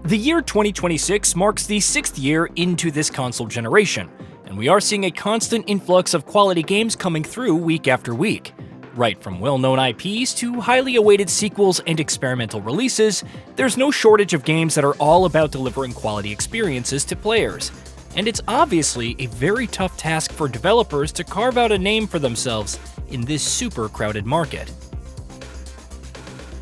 The year 2026 marks the 6th year into this console generation, and we are seeing a constant influx of quality games coming through week after week. Right from well-known IPs to highly awaited sequels and experimental releases, there's no shortage of games that are all about delivering quality experiences to players. And it's obviously a very tough task for developers to carve out a name for themselves in this super crowded market.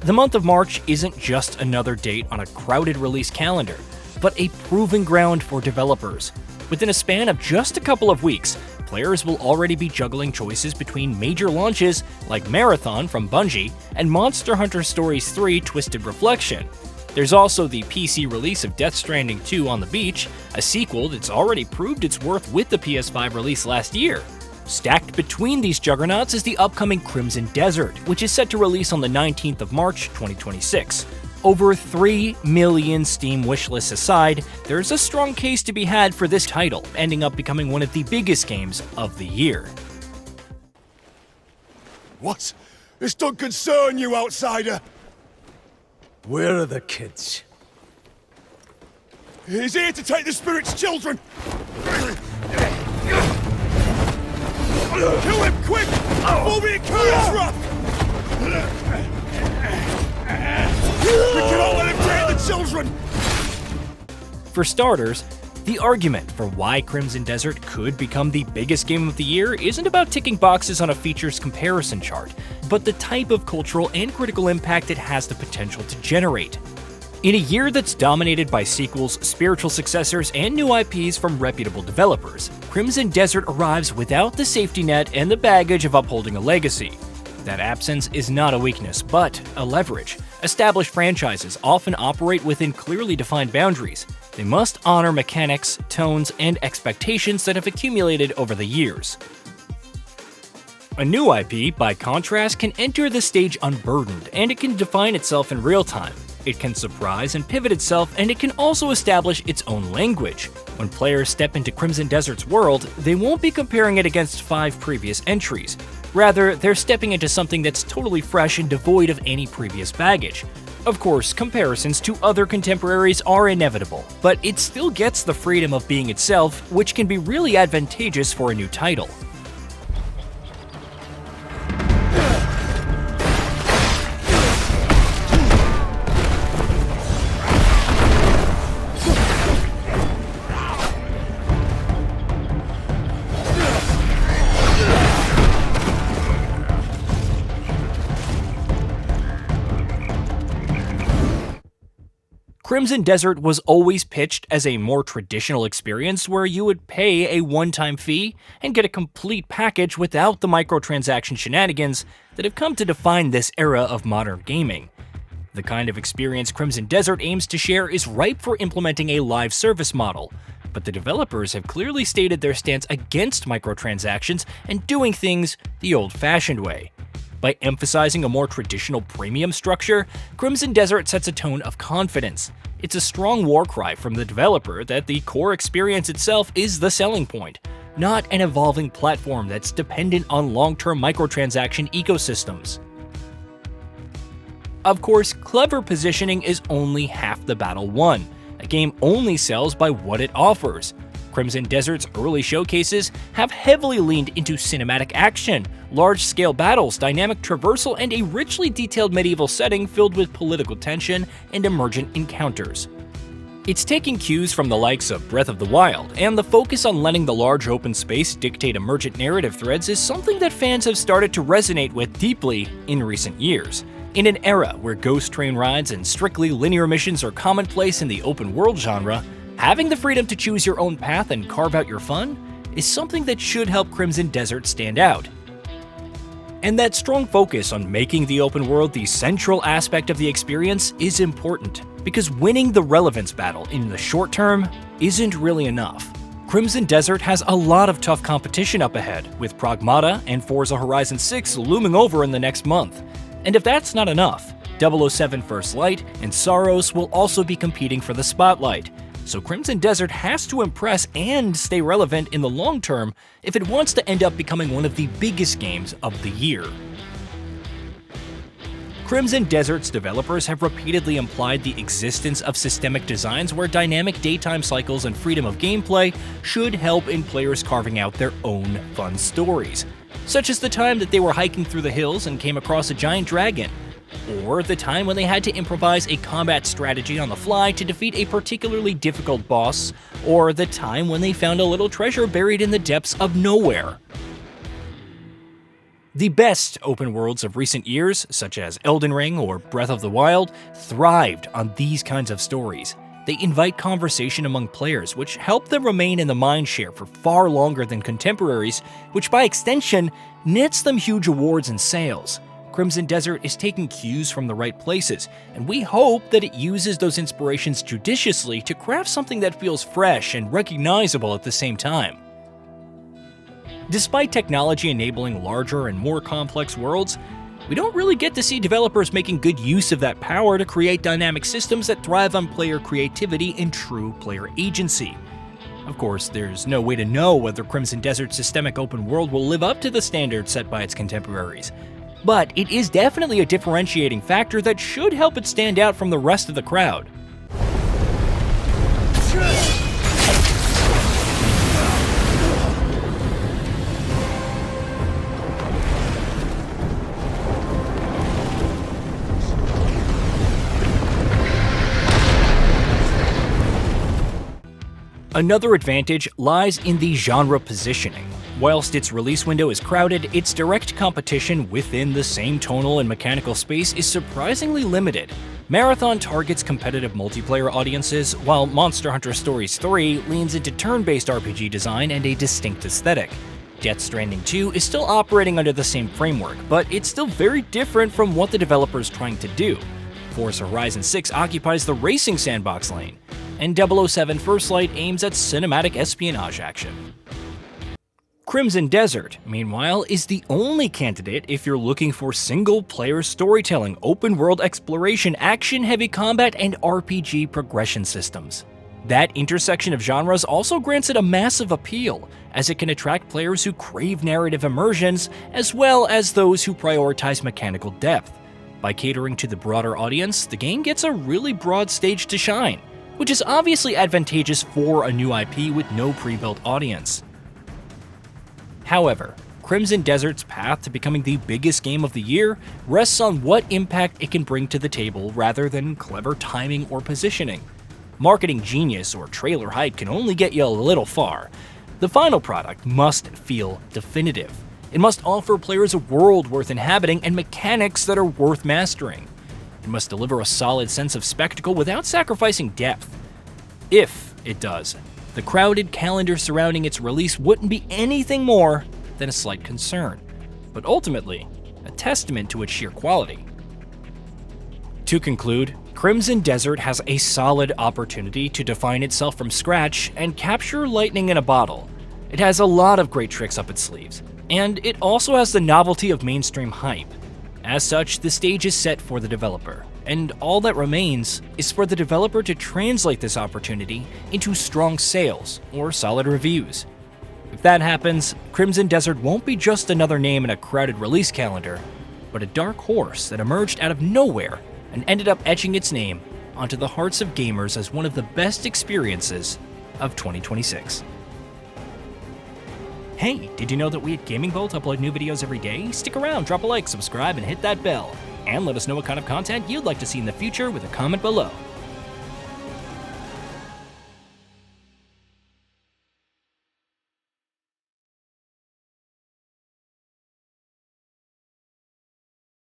The month of March isn't just another date on a crowded release calendar, but a proving ground for developers. Within a span of just a couple of weeks, players will already be juggling choices between major launches like Marathon from Bungie and Monster Hunter Stories 3 Twisted Reflection. There's also the PC release of Death Stranding 2 on the Beach, a sequel that's already proved its worth with the PS5 release last year. Stacked between these juggernauts is the upcoming Crimson Desert, which is set to release on the 19th of March 2026. Over 3 million Steam wishlists aside, there's a strong case to be had for this title, ending up becoming one of the biggest games of the year. What? This don't concern you, outsider! Where are the kids? He's here to take the spirit's children! Kill him quick! Before we incur his wrath! We cannot let him take the children! For starters, the argument for why Crimson Desert could become the biggest game of the year isn't about ticking boxes on a features comparison chart, but the type of cultural and critical impact it has the potential to generate. In a year that's dominated by sequels, spiritual successors, and new IPs from reputable developers, Crimson Desert arrives without the safety net and the baggage of upholding a legacy. That absence is not a weakness, but a leverage. Established franchises often operate within clearly defined boundaries. They must honor mechanics, tones, and expectations that have accumulated over the years. A new IP, by contrast, can enter the stage unburdened, and it can define itself in real time. It can surprise and pivot itself, and it can also establish its own language. When players step into Crimson Desert's world, they won't be comparing it against 5 previous entries. Rather, they're stepping into something that's totally fresh and devoid of any previous baggage. Of course, comparisons to other contemporaries are inevitable, but it still gets the freedom of being itself, which can be really advantageous for a new title. Crimson Desert was always pitched as a more traditional experience where you would pay a one-time fee and get a complete package without the microtransaction shenanigans that have come to define this era of modern gaming. The kind of experience Crimson Desert aims to share is ripe for implementing a live service model, but the developers have clearly stated their stance against microtransactions and doing things the old-fashioned way. By emphasizing a more traditional premium structure, Crimson Desert sets a tone of confidence. It's a strong war cry from the developer that the core experience itself is the selling point, not an evolving platform that's dependent on long-term microtransaction ecosystems. Of course, clever positioning is only half the battle won. A game only sells by what it offers. Crimson Desert's early showcases have heavily leaned into cinematic action, large-scale battles, dynamic traversal, and a richly detailed medieval setting filled with political tension and emergent encounters. It's taking cues from the likes of Breath of the Wild, and the focus on letting the large open space dictate emergent narrative threads is something that fans have started to resonate with deeply in recent years. In an era where ghost train rides and strictly linear missions are commonplace in the open-world genre, having the freedom to choose your own path and carve out your fun is something that should help Crimson Desert stand out. And that strong focus on making the open world the central aspect of the experience is important, because winning the relevance battle in the short term isn't really enough. Crimson Desert has a lot of tough competition up ahead, with Pragmata and Forza Horizon 6 looming over in the next month. And if that's not enough, 007 First Light and Saros will also be competing for the spotlight. So Crimson Desert has to impress and stay relevant in the long term if it wants to end up becoming one of the biggest games of the year. Crimson Desert's developers have repeatedly implied the existence of systemic designs where dynamic daytime cycles and freedom of gameplay should help in players carving out their own fun stories, such as the time that they were hiking through the hills and came across a giant dragon, or the time when they had to improvise a combat strategy on the fly to defeat a particularly difficult boss, or the time when they found a little treasure buried in the depths of nowhere. The best open worlds of recent years, such as Elden Ring or Breath of the Wild, thrived on these kinds of stories. They invite conversation among players, which help them remain in the mindshare for far longer than contemporaries, which by extension nets them huge awards and sales. Crimson Desert is taking cues from the right places, and we hope that it uses those inspirations judiciously to craft something that feels fresh and recognizable at the same time. Despite technology enabling larger and more complex worlds, we don't really get to see developers making good use of that power to create dynamic systems that thrive on player creativity and true player agency. Of course, there's no way to know whether Crimson Desert's systemic open world will live up to the standards set by its contemporaries, but it is definitely a differentiating factor that should help it stand out from the rest of the crowd. Another advantage lies in the genre positioning. Whilst its release window is crowded, its direct competition within the same tonal and mechanical space is surprisingly limited. Marathon targets competitive multiplayer audiences, while Monster Hunter Stories 3 leans into turn-based RPG design and a distinct aesthetic. Death Stranding 2 is still operating under the same framework, but it's still very different from what the developer is trying to do. Forza Horizon 6 occupies the racing sandbox lane, and 007 First Light aims at cinematic espionage action. Crimson Desert, meanwhile, is the only candidate if you're looking for single-player storytelling, open-world exploration, action-heavy combat, and RPG progression systems. That intersection of genres also grants it a massive appeal, as it can attract players who crave narrative immersions, as well as those who prioritize mechanical depth. By catering to the broader audience, the game gets a really broad stage to shine, which is obviously advantageous for a new IP with no pre-built audience. However, Crimson Desert's path to becoming the biggest game of the year rests on what impact it can bring to the table rather than clever timing or positioning. Marketing genius or trailer hype can only get you a little far. The final product must feel definitive. It must offer players a world worth inhabiting and mechanics that are worth mastering. It must deliver a solid sense of spectacle without sacrificing depth. If it does, the crowded calendar surrounding its release wouldn't be anything more than a slight concern, but ultimately, a testament to its sheer quality. To conclude, Crimson Desert has a solid opportunity to define itself from scratch and capture lightning in a bottle. It has a lot of great tricks up its sleeves, and it also has the novelty of mainstream hype. As such, the stage is set for the developer, and all that remains is for the developer to translate this opportunity into strong sales or solid reviews. If that happens, Crimson Desert won't be just another name in a crowded release calendar, but a dark horse that emerged out of nowhere and ended up etching its name onto the hearts of gamers as one of the best experiences of 2026. Hey, did you know that we at Gaming Vault upload new videos every day? Stick around, drop a like, subscribe, and hit that bell. And let us know what kind of content you'd like to see in the future with a comment below.